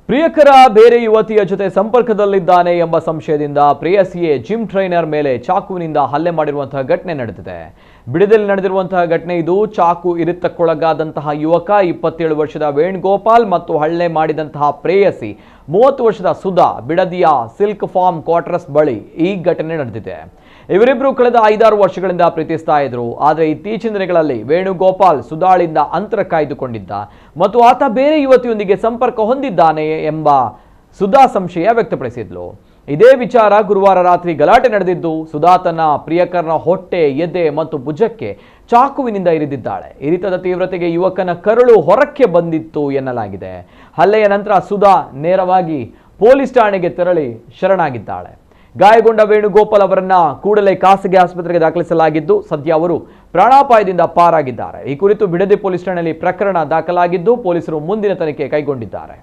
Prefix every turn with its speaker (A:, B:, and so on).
A: ಪ್ರಿಯಕರ ಬೇರೆ ಯುವತಿಯ ಜೊತೆ ಸಂಪರ್ಕದಲ್ಲಿದ್ದಾನೆ ಎಂಬ ಸಂಶಯದಿಂದ ಪ್ರೇಯಸಿಯೇ ಜಿಮ್ ಟ್ರೈನರ್ ಮೇಲೆ ಚಾಕುವಿನಿಂದ ಹಲ್ಲೆ ಮಾಡಿರುವಂತಹ ಘಟನೆ ನಡೆದಿದೆ. ಬಿಡದಿಯಲ್ಲಿ ನಡೆದಿರುವಂತಹ ಘಟನೆ ಇದು. ಚಾಕು ಇರಿತಕ್ಕೊಳಗಾದಂತಹ ಯುವಕ 27 ವರ್ಷದ ವೇಣುಗೋಪಾಲ್ ಮತ್ತು ಹಲ್ಲೆ ಮಾಡಿದಂತಹ ಪ್ರೇಯಸಿ 30 ವರ್ಷದ ಸುಧಾ ಬಿಡದಿಯ ಸಿಲ್ಕ್ ಫಾರ್ಮ್ ಕ್ವಾರ್ಟರ್ಸ್ ಬಳಿ ಈ ಘಟನೆ ನಡೆದಿದೆ. ಇವರಿಬ್ಬರು ಕಳೆದ 5-6 ವರ್ಷಗಳಿಂದ ಪ್ರೀತಿಸ್ತಾ ಇದ್ರು. ಆದರೆ ಇತ್ತೀಚಿನ ದಿನಗಳಲ್ಲಿ ವೇಣುಗೋಪಾಲ್ ಸುಧಾಳಿಂದ ಅಂತರ ಕಾಯ್ದುಕೊಂಡಿದ್ದ ಮತ್ತು ಆತ ಬೇರೆ ಯುವತಿಯೊಂದಿಗೆ ಸಂಪರ್ಕ ಹೊಂದಿದ್ದಾನೆ ಎಂಬ ಸುಧಾ ಸಂಶಯ ವ್ಯಕ್ತಪಡಿಸಿದ್ಲು. ಇದೇ ವಿಚಾರ ಗುರುವಾರ ರಾತ್ರಿ ಗಲಾಟೆ ನಡೆದಿದ್ದು, ಸುಧಾ ತನ್ನ ಪ್ರಿಯಕರನ ಹೊಟ್ಟೆ, ಎದೆ ಮತ್ತು ಭುಜಕ್ಕೆ ಚಾಕುವಿನಿಂದ ಇರಿದಿದ್ದಾಳೆ. ಇರಿತದ ತೀವ್ರತೆಗೆ ಯುವಕನ ಕರುಳು ಹೊರಕ್ಕೆ ಬಂದಿತ್ತು ಎನ್ನಲಾಗಿದೆ. ಹಲ್ಲೆಯ ನಂತರ ಸುಧಾ ನೇರವಾಗಿ ಪೊಲೀಸ್ ಠಾಣೆಗೆ ತೆರಳಿ ಶರಣಾಗಿದ್ದಾಳೆ. ಗಾಯಗೊಂಡ ವೇಣುಗೋಪಾಲ್ ಅವರನ್ನ ಕೂಡಲೇ ಖಾಸಗಿ ಆಸ್ಪತ್ರೆಗೆ ದಾಖಲಿಸಲಾಗಿದ್ದು, ಸದ್ಯ ಅವರು ಪ್ರಾಣಾಪಾಯದಿಂದ ಪಾರಾಗಿದ್ದಾರೆ. ಈ ಕುರಿತು ಬಿಡದಿ ಪೊಲೀಸ್ ಠಾಣೆಯಲ್ಲಿ ಪ್ರಕರಣ ದಾಖಲಾಗಿದ್ದು, ಪೊಲೀಸರು ಮುಂದಿನ ತನಿಖೆ ಕೈಗೊಂಡಿದ್ದಾರೆ.